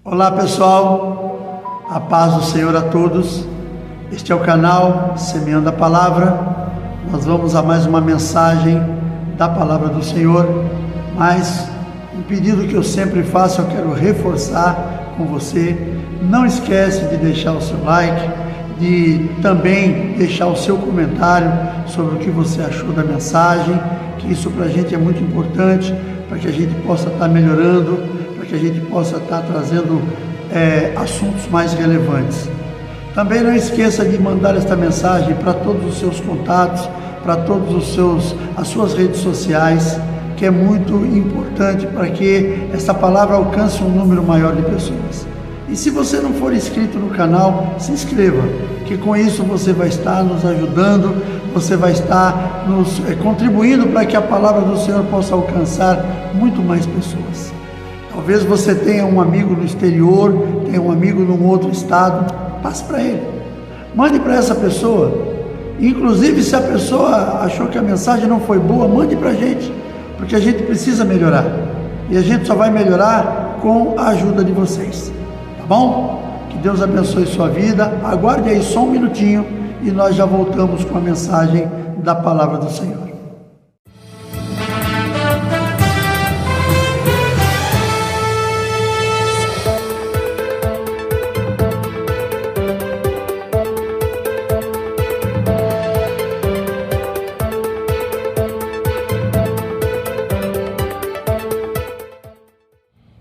Olá pessoal, a paz do Senhor a todos. Este é o canal Semeando a Palavra. Nós vamos a mais uma mensagem da Palavra do Senhor, mas um pedido que eu sempre faço, eu quero reforçar com você. Não esquece de deixar o seu like, de também deixar o seu comentário sobre o que você achou da mensagem, que isso para a gente é muito importante, para que a gente possa estar melhorando, para que a gente possa estar trazendo assuntos mais relevantes. Também não esqueça de mandar esta mensagem para todos os seus contatos, para todos as suas redes sociais, que é muito importante para que esta palavra alcance um número maior de pessoas. E se você não for inscrito no canal, se inscreva, que com isso você vai estar nos ajudando, você vai estar nos contribuindo para que a palavra do Senhor possa alcançar muito mais pessoas. Talvez você tenha um amigo no exterior, tenha um amigo num outro estado, passe para ele, mande para essa pessoa. Inclusive, se a pessoa achou que a mensagem não foi boa, mande para a gente, porque a gente precisa melhorar, e a gente só vai melhorar com a ajuda de vocês, tá bom? Que Deus abençoe sua vida. Aguarde aí só um minutinho e nós já voltamos com a mensagem da palavra do Senhor.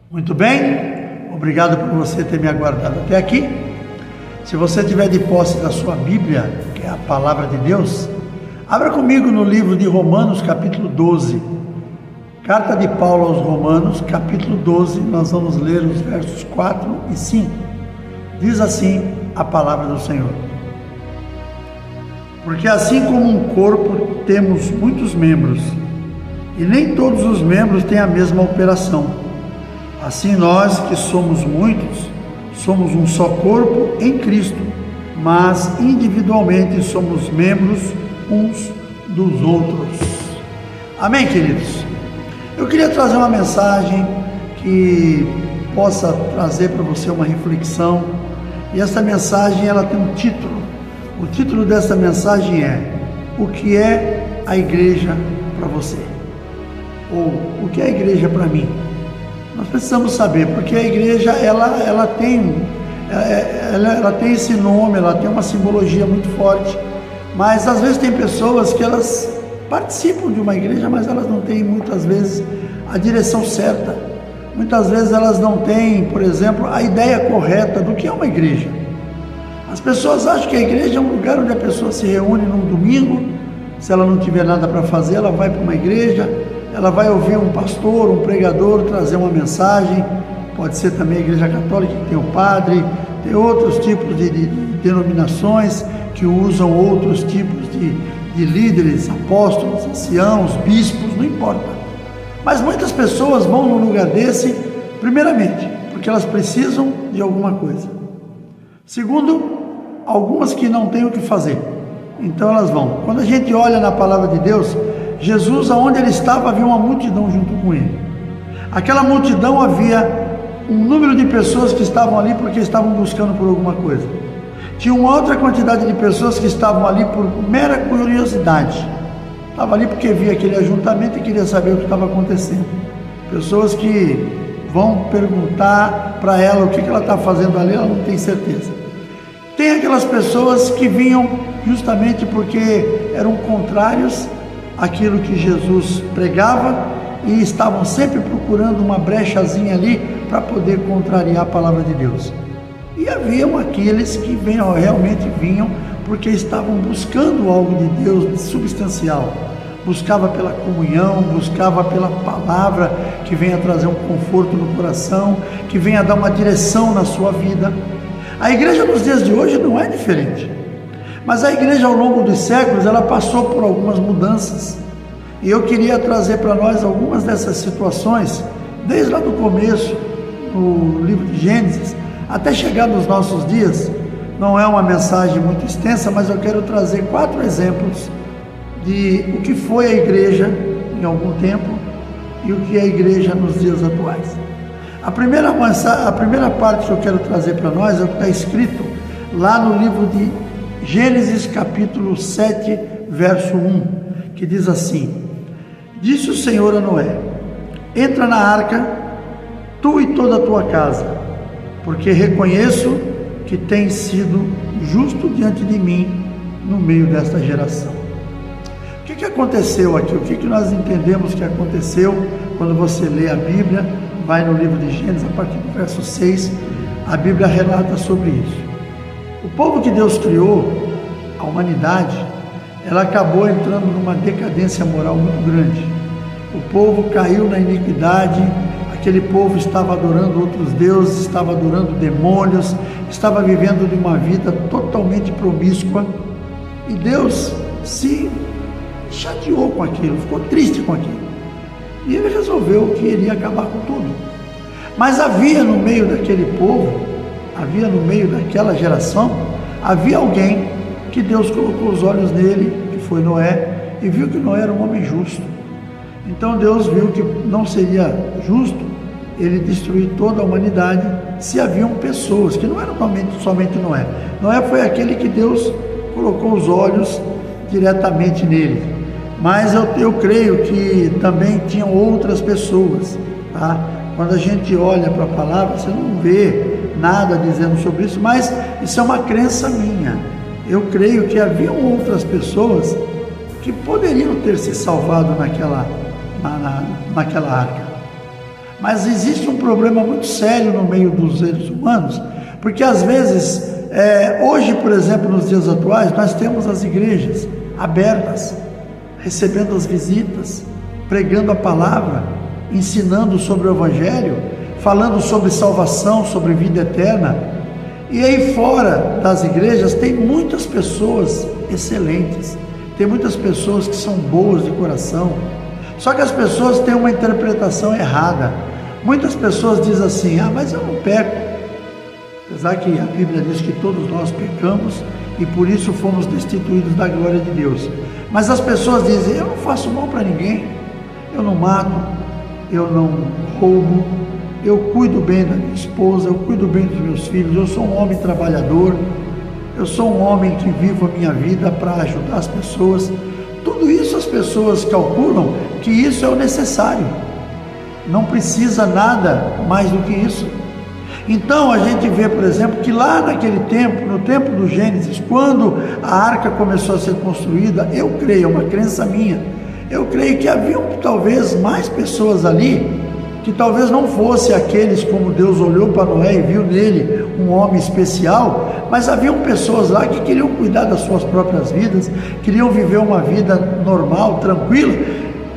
Muito bem, obrigado por você ter me aguardado até aqui. Se você tiver de posse da sua Bíblia, que é a Palavra de Deus, abra comigo no livro de Romanos, capítulo 12. Carta de Paulo aos Romanos, capítulo 12, nós vamos ler os versos 4 e 5. Diz assim a Palavra do Senhor: Porque assim como um corpo temos muitos membros, e nem todos os membros têm a mesma operação. Assim nós, que somos muitos, somos um só corpo em Cristo, mas individualmente somos membros uns dos outros. Amém, queridos? Eu queria trazer uma mensagem que possa trazer para você uma reflexão, e essa mensagem ela tem um título. O título dessa mensagem é: o que é a igreja para você? Ou o que é a igreja para mim? Nós precisamos saber, porque a igreja ela tem esse nome, ela tem uma simbologia muito forte, mas às vezes tem pessoas que elas participam de uma igreja, mas elas não têm muitas vezes a direção certa. Muitas vezes elas não têm, por exemplo, a ideia correta do que é uma igreja. As pessoas acham que a igreja é um lugar onde a pessoa se reúne num domingo, se ela não tiver nada para fazer, ela vai para uma igreja, ela vai ouvir um pastor, um pregador trazer uma mensagem. Pode ser também a igreja católica, que tem o padre, tem outros tipos de denominações que usam outros tipos de líderes, apóstolos, anciãos, bispos, não importa. Mas muitas pessoas vão num lugar desse, primeiramente, porque elas precisam de alguma coisa. Segundo, algumas que não têm o que fazer, então elas vão. Quando a gente olha na palavra de Deus, Jesus, aonde ele estava, havia uma multidão junto com ele. Aquela multidão havia um número de pessoas que estavam ali porque estavam buscando por alguma coisa. Tinha uma outra quantidade de pessoas que estavam ali por mera curiosidade. Estava ali porque via aquele ajuntamento e queria saber o que estava acontecendo. Pessoas que vão perguntar para ela o que ela está fazendo ali, ela não tem certeza. Tem aquelas pessoas que vinham justamente porque eram contrários aquilo que Jesus pregava e estavam sempre procurando uma brechazinha ali para poder contrariar a palavra de Deus. E haviam aqueles que realmente vinham porque estavam buscando algo de Deus substancial, buscava pela comunhão, buscava pela palavra que venha trazer um conforto no coração, que venha dar uma direção na sua vida. A igreja nos dias de hoje não é diferente. Mas a igreja, ao longo dos séculos, ela passou por algumas mudanças. E eu queria trazer para nós algumas dessas situações, desde lá do começo, no livro de Gênesis, até chegar nos nossos dias. Não é uma mensagem muito extensa, mas eu quero trazer 4 exemplos de o que foi a igreja em algum tempo e o que é a igreja nos dias atuais. A primeira parte que eu quero trazer para nós é o que está escrito lá no livro de Gênesis capítulo 7, verso 1, que diz assim: Disse o Senhor a Noé: entra na arca, tu e toda a tua casa, porque reconheço que tens sido justo diante de mim no meio desta geração. O que aconteceu aqui? O que nós entendemos que aconteceu quando você lê a Bíblia? Vai no livro de Gênesis, a partir do verso 6, a Bíblia relata sobre isso. O povo que Deus criou, a humanidade, ela acabou entrando numa decadência moral muito grande. O povo caiu na iniquidade, aquele povo estava adorando outros deuses, estava adorando demônios, estava vivendo de uma vida totalmente promíscua, e Deus se chateou com aquilo, ficou triste com aquilo. E ele resolveu que iria acabar com tudo. Mas havia no meio daquele povo, havia no meio daquela geração, havia alguém que Deus colocou os olhos nele, que foi Noé, e viu que Noé era um homem justo. Então Deus viu que não seria justo ele destruir toda a humanidade se haviam pessoas, que não eram somente Noé. Noé foi aquele que Deus colocou os olhos diretamente nele. Mas eu creio que também tinham outras pessoas, tá? Quando a gente olha para a palavra, você não vê nada dizendo sobre isso, mas isso é uma crença minha. Eu creio que haviam outras pessoas que poderiam ter se salvado naquela arca. Mas existe um problema muito sério no meio dos seres humanos, porque às vezes, hoje, por exemplo, nos dias atuais, nós temos as igrejas abertas, recebendo as visitas, pregando a palavra, ensinando sobre o Evangelho, falando sobre salvação, sobre vida eterna. E aí fora das igrejas tem muitas pessoas excelentes, tem muitas pessoas que são boas de coração, só que as pessoas têm uma interpretação errada. Muitas pessoas dizem assim: mas eu não peco, apesar que a Bíblia diz que todos nós pecamos e por isso fomos destituídos da glória de Deus. Mas as pessoas dizem: eu não faço mal para ninguém, eu não mato, eu não roubo, eu cuido bem da minha esposa, eu cuido bem dos meus filhos, eu sou um homem trabalhador, eu sou um homem que vivo a minha vida para ajudar as pessoas. Tudo isso as pessoas calculam que isso é o necessário, não precisa nada mais do que isso. Então a gente vê, por exemplo, que lá naquele tempo, no tempo do Gênesis, quando a arca começou a ser construída, eu creio, é uma crença minha, eu creio que haviam talvez mais pessoas ali, que talvez não fosse aqueles como Deus olhou para Noé e viu nele um homem especial, mas haviam pessoas lá que queriam cuidar das suas próprias vidas, queriam viver uma vida normal, tranquila,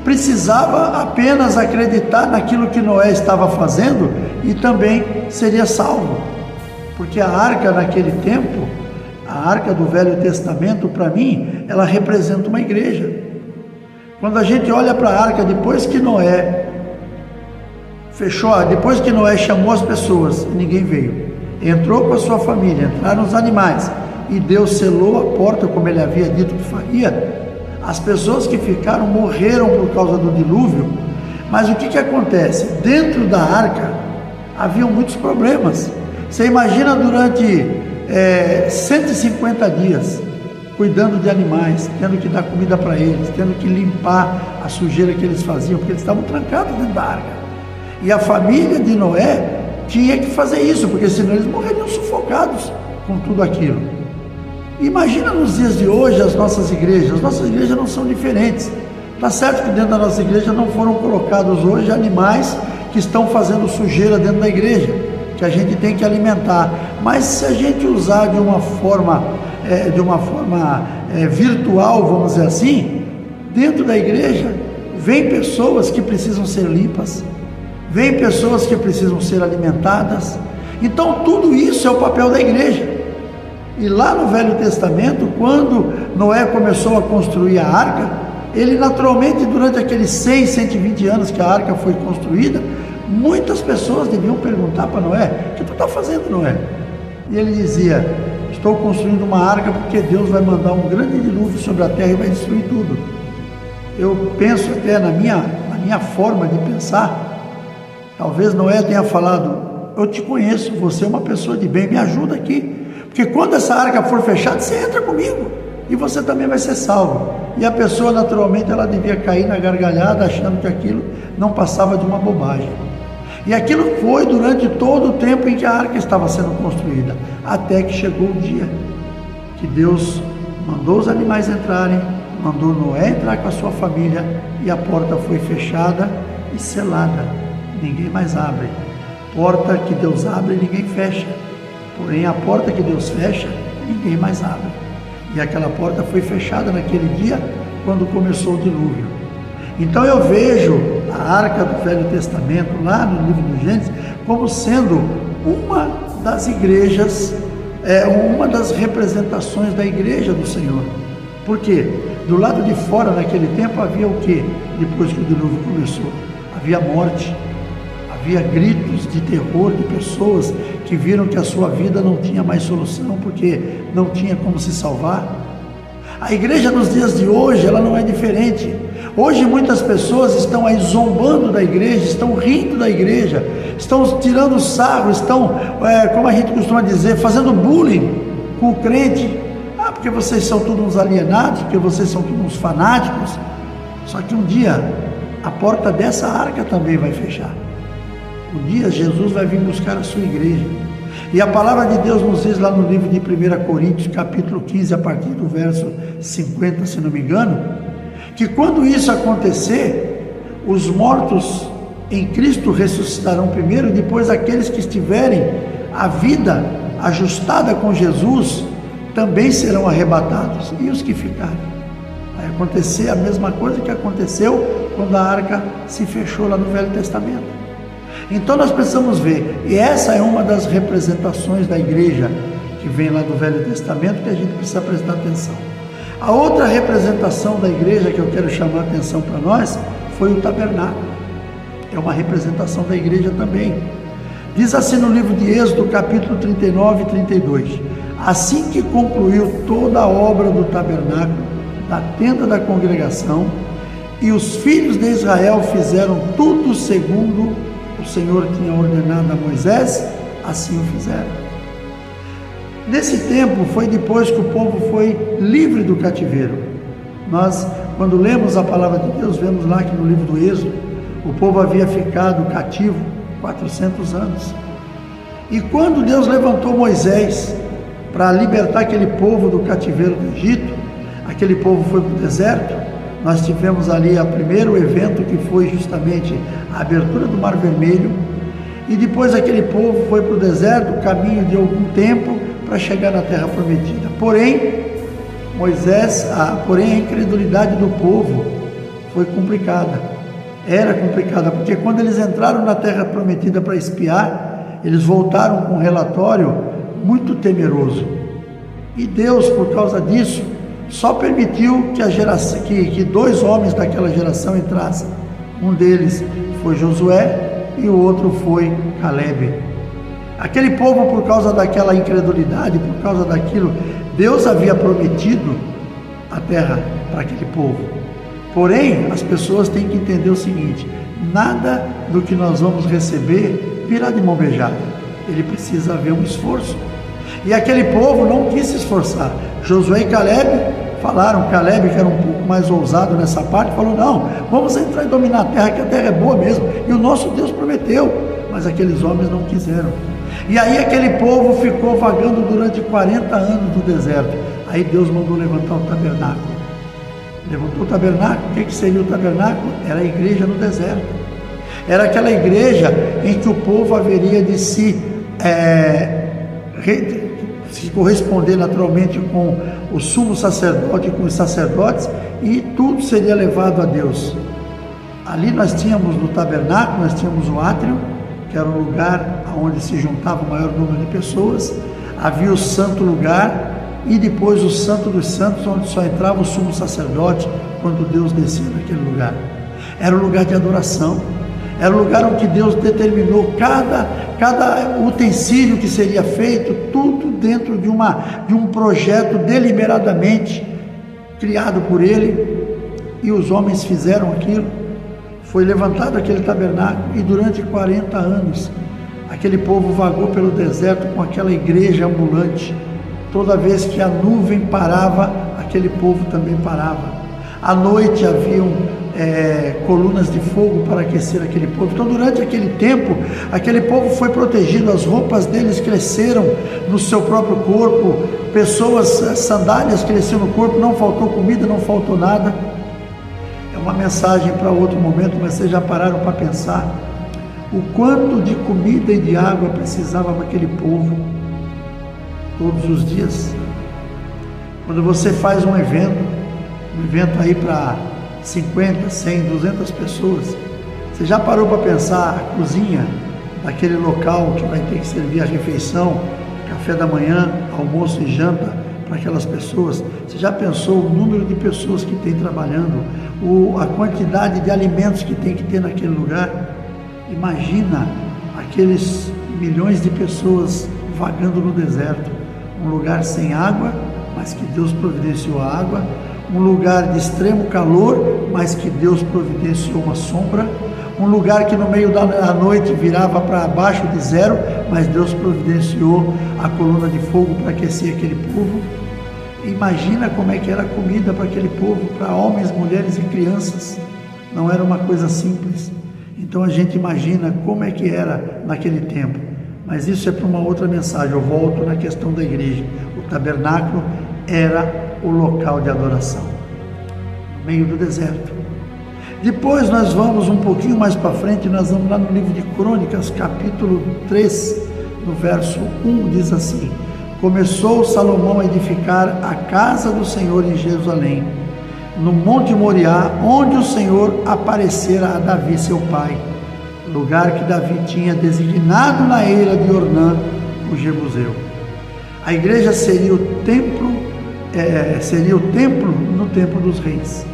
precisava apenas acreditar naquilo que Noé estava fazendo e também seria salvo. Porque a arca naquele tempo, a arca do Velho Testamento, para mim, ela representa uma igreja. Quando a gente olha para a arca, depois que Noé depois que Noé chamou as pessoas, ninguém veio, entrou com a sua família, entraram os animais, e Deus selou a porta como ele havia dito que faria, as pessoas que ficaram morreram por causa do dilúvio. Mas o que acontece? Dentro da arca haviam muitos problemas. Você imagina durante 150 dias cuidando de animais, tendo que dar comida para eles, tendo que limpar a sujeira que eles faziam, porque eles estavam trancados dentro da arca. E a família de Noé tinha que fazer isso, porque senão eles morreriam sufocados com tudo aquilo. Imagina nos dias de hoje as nossas igrejas não são diferentes. Está certo que dentro da nossa igreja não foram colocados hoje animais que estão fazendo sujeira dentro da igreja, que a gente tem que alimentar, mas se a gente usar de uma forma virtual, vamos dizer assim, dentro da igreja vem pessoas que precisam ser limpas, vem pessoas que precisam ser alimentadas. Então tudo isso é o papel da igreja. E lá no Velho Testamento, quando Noé começou a construir a arca, ele naturalmente, durante aqueles 120 anos que a arca foi construída, muitas pessoas deviam perguntar para Noé: o que tu está fazendo, Noé? E ele dizia: estou construindo uma arca porque Deus vai mandar um grande dilúvio sobre a terra e vai destruir tudo. Eu penso até na minha forma de pensar, Talvez Noé tenha falado: eu te conheço, você é uma pessoa de bem, me ajuda aqui, porque quando essa arca for fechada, você entra comigo e você também vai ser salvo. E a pessoa, naturalmente, ela devia cair na gargalhada, achando que aquilo não passava de uma bobagem. E aquilo foi durante todo o tempo em que a arca estava sendo construída, até que chegou o dia que Deus mandou os animais entrarem, mandou Noé entrar com a sua família, e a porta foi fechada e selada. Ninguém mais abre. Porta que Deus abre, ninguém fecha. Porém, a porta que Deus fecha, ninguém mais abre. E aquela porta foi fechada naquele dia, quando começou o dilúvio. Então eu vejo a arca do Velho Testamento, lá no livro do Gênesis, como sendo uma das igrejas, uma das representações da igreja do Senhor. Por quê? Do lado de fora, naquele tempo, havia o quê? Depois que o dilúvio começou, havia morte, havia gritos de terror de pessoas que viram que a sua vida não tinha mais solução, porque não tinha como se salvar. A igreja nos dias de hoje, ela não é diferente. Hoje muitas pessoas estão aí zombando da igreja, estão rindo da igreja, estão tirando sarro, estão, como a gente costuma dizer, fazendo bullying com o crente. Ah, porque vocês são todos uns alienados, porque vocês são todos uns fanáticos. Só que um dia a porta dessa arca também vai fechar. Um dia Jesus vai vir buscar a sua igreja. E a palavra de Deus nos diz lá no livro de 1 Coríntios, capítulo 15, a partir do verso 50, se não me engano, que quando isso acontecer, os mortos em Cristo ressuscitarão primeiro, e depois aqueles que estiverem a vida ajustada com Jesus também serão arrebatados, e os que ficarem. Vai acontecer a mesma coisa que aconteceu quando a arca se fechou lá no Velho Testamento. Então nós precisamos ver, e essa é uma das representações da igreja que vem lá do Velho Testamento, que a gente precisa prestar atenção. A outra representação da igreja que eu quero chamar a atenção para nós foi o tabernáculo. É uma representação da igreja também. Diz assim no livro de Êxodo, capítulo 39 e 32: assim que concluiu toda a obra do tabernáculo, da tenda da congregação, e os filhos de Israel fizeram tudo segundo o Senhor tinha ordenado a Moisés, assim o fizeram. Nesse tempo foi depois que o povo foi livre do cativeiro. Nós, quando lemos a palavra de Deus, vemos lá que no livro do Êxodo, o povo havia ficado cativo 400 anos. E quando Deus levantou Moisés para libertar aquele povo do cativeiro do Egito, aquele povo foi para o deserto. Nós tivemos ali o primeiro evento, que foi justamente a abertura do Mar Vermelho, e depois aquele povo foi para o deserto, caminho de algum tempo, para chegar na terra prometida. Porém, a incredulidade do povo foi complicada. Era complicada, porque quando eles entraram na terra prometida para espiar, eles voltaram com um relatório muito temeroso. E Deus, por causa disso, só permitiu que dois homens daquela geração entrassem. Um deles foi Josué e o outro foi Calebe. Aquele povo, por causa daquela incredulidade, por causa daquilo, Deus havia prometido a terra para aquele povo. Porém, as pessoas têm que entender o seguinte: nada do que nós vamos receber virá de mão beijada. Ele precisa haver um esforço. E aquele povo não quis se esforçar. Josué e Calebe falaram. Calebe, que era um pouco mais ousado nessa parte, falou: não, vamos entrar e dominar a terra, que a terra é boa mesmo, e o nosso Deus prometeu. Mas aqueles homens não quiseram. E aí aquele povo ficou vagando durante 40 anos no deserto. Aí Deus mandou levantar o tabernáculo. Levantou o tabernáculo. O que seria o tabernáculo? Era a igreja no deserto. Era aquela igreja em que o povo haveria de se corresponder naturalmente com o sumo sacerdote, com os sacerdotes, e tudo seria levado a Deus. Ali nós tínhamos no tabernáculo, nós tínhamos o átrio, que era o lugar onde se juntava o maior número de pessoas. Havia o santo lugar, e depois o santo dos santos, onde só entrava o sumo sacerdote quando Deus descia naquele lugar. Era o lugar de adoração. Era o lugar onde Deus determinou cada utensílio que seria feito, tudo dentro de um projeto deliberadamente criado por Ele. E os homens fizeram aquilo, foi levantado aquele tabernáculo e durante 40 anos aquele povo vagou pelo deserto com aquela igreja ambulante. Toda vez que a nuvem parava, aquele povo também parava. À noite haviam colunas de fogo para aquecer aquele povo. Então, durante aquele tempo, aquele povo foi protegido, as roupas deles cresceram no seu próprio corpo, sandálias cresceram no corpo, não faltou comida, não faltou nada. É uma mensagem para outro momento, mas vocês já pararam para pensar o quanto de comida e de água precisava aquele povo todos os dias? Quando você faz um evento aí para 50, 100, 200 pessoas, você já parou para pensar a cozinha daquele local que vai ter que servir a refeição, café da manhã, almoço e janta para aquelas pessoas? Você já pensou o número de pessoas que tem trabalhando, a quantidade de alimentos que tem que ter naquele lugar? Imagina aqueles milhões de pessoas vagando no deserto, um lugar sem água, mas que Deus providenciou a água, um lugar de extremo calor, mas que Deus providenciou uma sombra, um lugar que no meio da noite virava para abaixo de zero, mas Deus providenciou a coluna de fogo para aquecer aquele povo. Imagina como é que era a comida para aquele povo, para homens, mulheres e crianças. Não era uma coisa simples. Então a gente imagina como é que era naquele tempo. Mas isso é para uma outra mensagem. Eu volto na questão da igreja. O tabernáculo era o local de adoração, no meio do deserto. Depois nós vamos um pouquinho mais para frente, nós vamos lá no livro de Crônicas, capítulo 3, no verso 1, diz assim: começou Salomão a edificar a casa do Senhor em Jerusalém, no Monte Moriá, onde o Senhor aparecera a Davi, seu pai, lugar que Davi tinha designado na eira de Ornã, o Jebuseu. A igreja seria o templo no templo dos reis.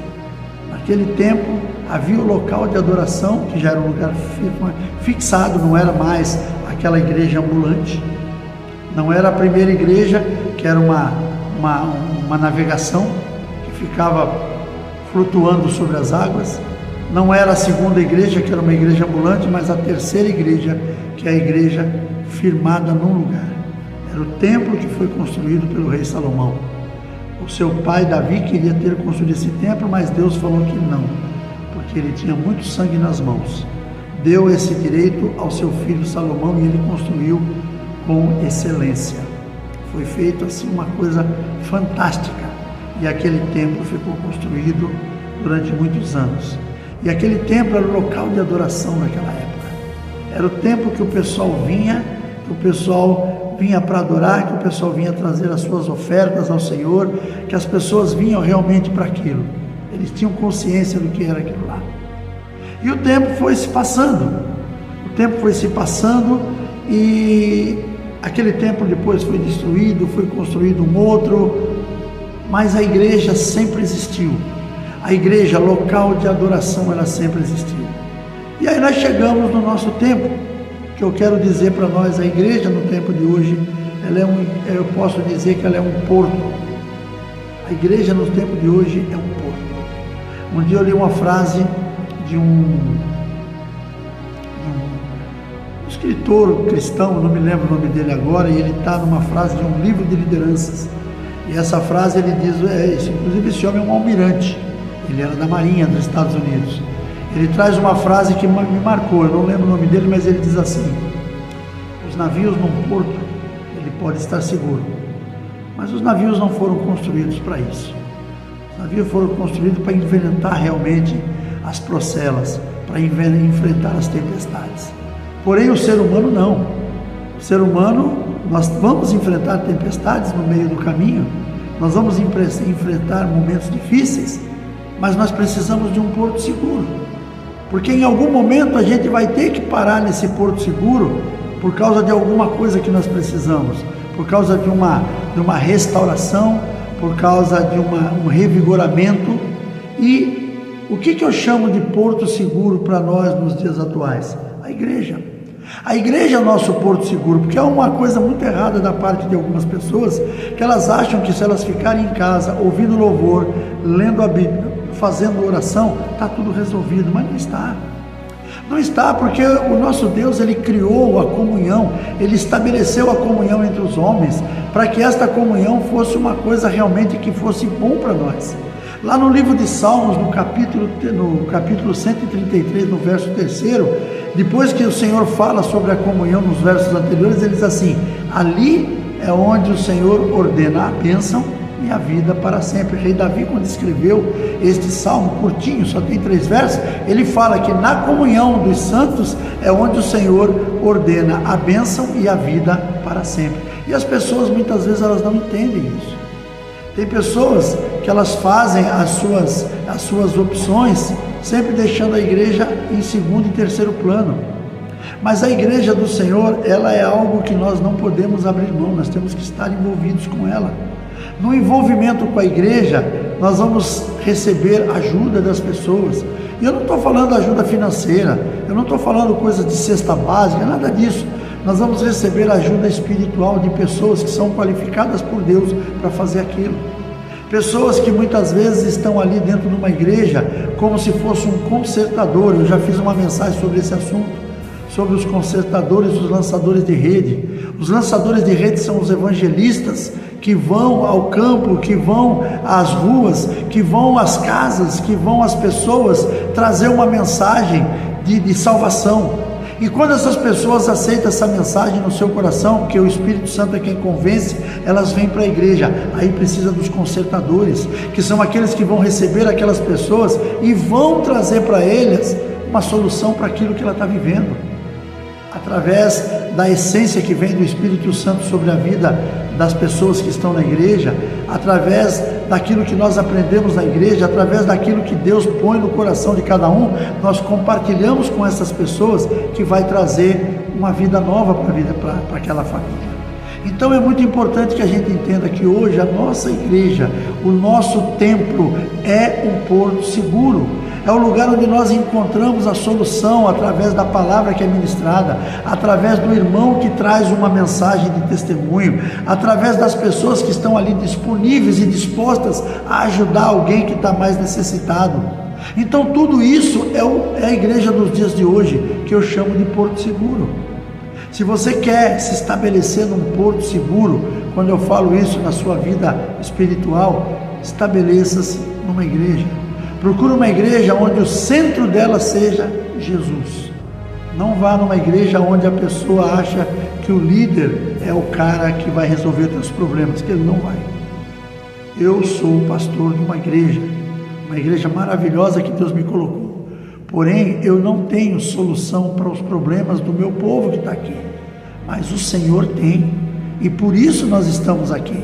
Naquele templo havia o local de adoração, que já era um lugar fixado, não era mais aquela igreja ambulante, não era a primeira igreja, que era uma navegação, que ficava flutuando sobre as águas, não era a segunda igreja, que era uma igreja ambulante, mas a terceira igreja, que é a igreja firmada num lugar. Era o templo que foi construído pelo rei Salomão. O seu pai Davi queria ter construído esse templo, mas Deus falou que não, porque ele tinha muito sangue nas mãos. Deu esse direito ao seu filho Salomão e ele construiu com excelência. Foi feito assim uma coisa fantástica, e aquele templo ficou construído durante muitos anos. E aquele templo era o local de adoração naquela época. Era o templo que o pessoal vinha para adorar, que o pessoal vinha trazer as suas ofertas ao Senhor, que as pessoas vinham realmente para aquilo. Eles tinham consciência do que era aquilo lá. E o tempo foi se passando. E aquele templo depois foi destruído, foi construído um outro, mas a igreja sempre existiu. A igreja, local de adoração, ela sempre existiu. E aí nós chegamos no nosso tempo, que eu quero dizer para nós, a igreja no tempo de hoje, eu posso dizer que ela é um porto. A igreja no tempo de hoje é um porto. Um dia eu li uma frase de um escritor cristão, não me lembro o nome dele agora, e ele está numa frase de um livro de lideranças. E essa frase ele diz, inclusive esse homem é um almirante, ele era da Marinha dos Estados Unidos. Ele traz uma frase que me marcou, eu não lembro o nome dele, mas ele diz assim: os navios num porto, ele pode estar seguro, mas os navios não foram construídos para isso. Os navios foram construídos para enfrentar realmente as procelas, para enfrentar as tempestades. Porém o ser humano não. O ser humano, nós vamos enfrentar tempestades no meio do caminho, nós vamos enfrentar momentos difíceis, mas nós precisamos de um porto seguro. Porque em algum momento a gente vai ter que parar nesse porto seguro por causa de alguma coisa que nós precisamos, por causa de uma restauração, por causa de um revigoramento. E o que eu chamo de porto seguro para nós nos dias atuais? A igreja. A igreja é o nosso porto seguro, porque é uma coisa muito errada da parte de algumas pessoas, que elas acham que se elas ficarem em casa, ouvindo louvor, lendo a Bíblia, fazendo oração, está tudo resolvido, mas não está. Não está, porque o nosso Deus, Ele criou a comunhão, Ele estabeleceu a comunhão entre os homens, para que esta comunhão fosse uma coisa realmente que fosse bom para nós. Lá no livro de Salmos, no capítulo 133, no verso 3, depois que o Senhor fala sobre a comunhão nos versos anteriores, ele diz assim: ali é onde o Senhor ordena a bênção e a vida para sempre. O rei Davi, quando escreveu este salmo curtinho, só tem 3 versos, ele fala que na comunhão dos santos é onde o Senhor ordena a bênção e a vida para sempre. E as pessoas muitas vezes elas não entendem isso. Tem pessoas que elas fazem as suas opções, sempre deixando a igreja em segundo e terceiro plano. Mas a igreja do Senhor, ela é algo que nós não podemos abrir mão, nós temos que estar envolvidos com ela. No envolvimento com a igreja, nós vamos receber ajuda das pessoas. E eu não estou falando ajuda financeira, eu não estou falando coisas de cesta básica, nada disso. Nós vamos receber ajuda espiritual de pessoas que são qualificadas por Deus para fazer aquilo. Pessoas que muitas vezes estão ali dentro de uma igreja como se fosse um consertador. Eu já fiz uma mensagem sobre esse assunto, sobre os consertadores, os lançadores de rede. Os lançadores de rede são os evangelistas que vão ao campo, que vão às ruas, que vão às casas, que vão às pessoas trazer uma mensagem de salvação. E quando essas pessoas aceitam essa mensagem no seu coração, porque o Espírito Santo é quem convence, elas vêm para a igreja. Aí precisa dos consertadores, que são aqueles que vão receber aquelas pessoas e vão trazer para eles uma solução para aquilo que ela está vivendo, através da essência que vem do Espírito Santo sobre a vida das pessoas que estão na igreja, através daquilo que nós aprendemos na igreja, através daquilo que Deus põe no coração de cada um, nós compartilhamos com essas pessoas, que vai trazer uma vida nova para aquela família. Então é muito importante que a gente entenda que hoje a nossa igreja, o nosso templo é um porto seguro. É o lugar onde nós encontramos a solução através da palavra que é ministrada, através do irmão que traz uma mensagem de testemunho, através das pessoas que estão ali disponíveis e dispostas a ajudar alguém que está mais necessitado. Então tudo isso é a igreja dos dias de hoje, que eu chamo de porto seguro. Se você quer se estabelecer num porto seguro, quando eu falo isso na sua vida espiritual, estabeleça-se numa igreja. Procure uma igreja onde o centro dela seja Jesus. Não vá numa igreja onde a pessoa acha que o líder é o cara que vai resolver os teus problemas, que ele não vai. Eu sou o pastor de uma igreja maravilhosa que Deus me colocou. Porém, eu não tenho solução para os problemas do meu povo que está aqui. Mas o Senhor tem, e por isso nós estamos aqui.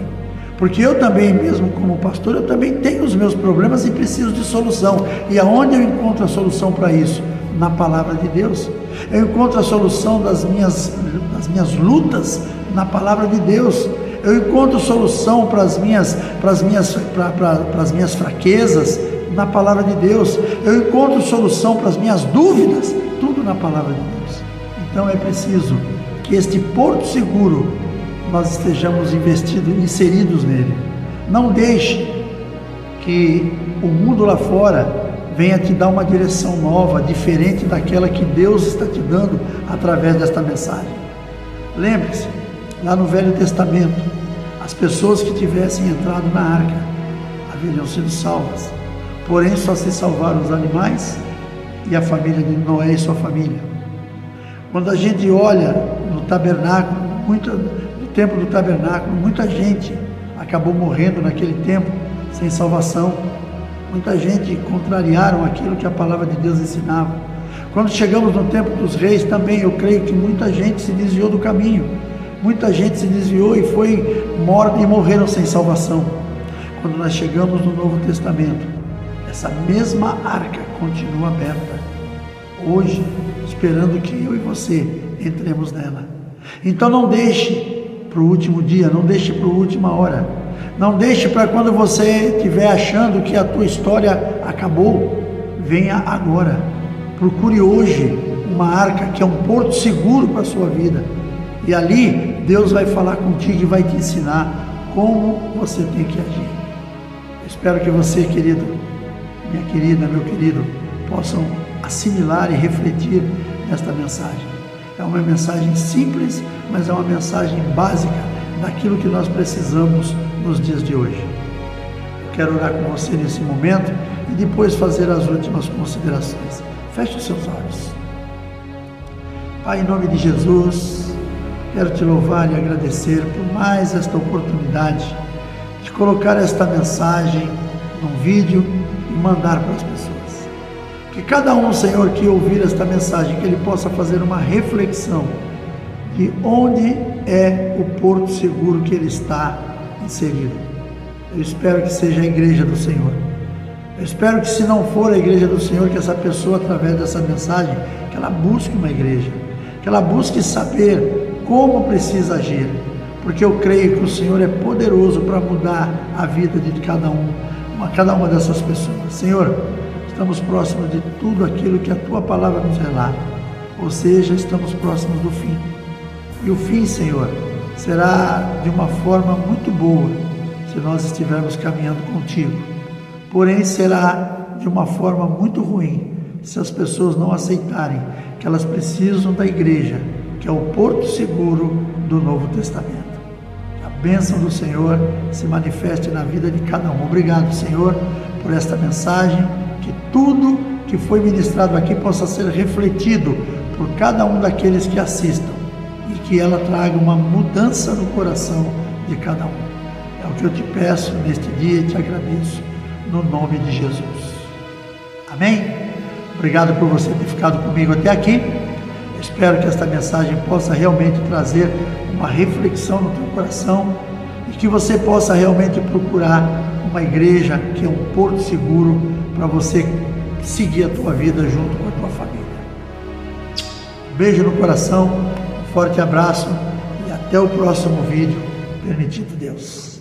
Porque eu também, mesmo como pastor, eu também tenho os meus problemas e preciso de solução. E aonde eu encontro a solução para isso? Na palavra de Deus. Eu encontro a solução das minhas lutas na palavra de Deus. Eu encontro solução para as minhas fraquezas na palavra de Deus. Eu encontro solução para as minhas dúvidas, tudo na palavra de Deus. Então é preciso que este porto seguro nós estejamos inseridos nele. Não deixe que o mundo lá fora venha te dar uma direção nova, diferente daquela que Deus está te dando através desta mensagem. Lembre-se, lá no Velho Testamento, as pessoas que tivessem entrado na arca haveriam sido salvas. Porém, só se salvaram os animais e a família de Noé e sua família. Quando a gente olha no tabernáculo, no tempo do tabernáculo, muita gente acabou morrendo naquele tempo sem salvação. Muita gente contrariaram aquilo que a palavra de Deus ensinava. Quando chegamos no tempo dos reis também, eu creio que muita gente se desviou do caminho. Muita gente se desviou e foi morta e morreram sem salvação. Quando nós chegamos no Novo Testamento, essa mesma arca continua aberta, hoje, esperando que eu e você entremos nela. Então não deixe para o último dia, não deixe para a última hora, não deixe para quando você estiver achando que a tua história acabou. Venha agora, procure hoje uma arca que é um porto seguro para a sua vida, e ali Deus vai falar contigo e vai te ensinar como você tem que agir. Eu espero que você, querido, minha querida, meu querido, possam assimilar e refletir nesta mensagem. É uma mensagem simples, mas é uma mensagem básica daquilo que nós precisamos nos dias de hoje. Eu quero orar com você nesse momento e depois fazer as últimas considerações. Feche os seus olhos. Pai, em nome de Jesus, quero te louvar e agradecer por mais esta oportunidade de colocar esta mensagem num vídeo e mandar para as pessoas. Que cada um, Senhor, que ouvir esta mensagem, que ele possa fazer uma reflexão de onde é o porto seguro que ele está inserido. Eu espero que seja a igreja do Senhor. Eu espero que, se não for a igreja do Senhor, que essa pessoa, através dessa mensagem, que ela busque uma igreja, que ela busque saber como precisa agir, porque eu creio que o Senhor é poderoso para mudar a vida de cada uma dessas pessoas. Senhor, estamos próximos de tudo aquilo que a Tua palavra nos relata, ou seja, estamos próximos do fim. E o fim, Senhor, será de uma forma muito boa se nós estivermos caminhando contigo. Porém, será de uma forma muito ruim se as pessoas não aceitarem que elas precisam da igreja, que é o porto seguro do Novo Testamento. Que a bênção do Senhor se manifeste na vida de cada um. Obrigado, Senhor, por esta mensagem, que tudo que foi ministrado aqui possa ser refletido por cada um daqueles que assistam e que ela traga uma mudança no coração de cada um. É o que eu te peço neste dia e te agradeço, no nome de Jesus. Amém? Obrigado por você ter ficado comigo até aqui. Eu espero que esta mensagem possa realmente trazer uma reflexão no teu coração e que você possa realmente procurar uma igreja que é um porto seguro para você seguir a tua vida junto com a tua família. Um beijo no coração, um forte abraço e até o próximo vídeo, permitido Deus.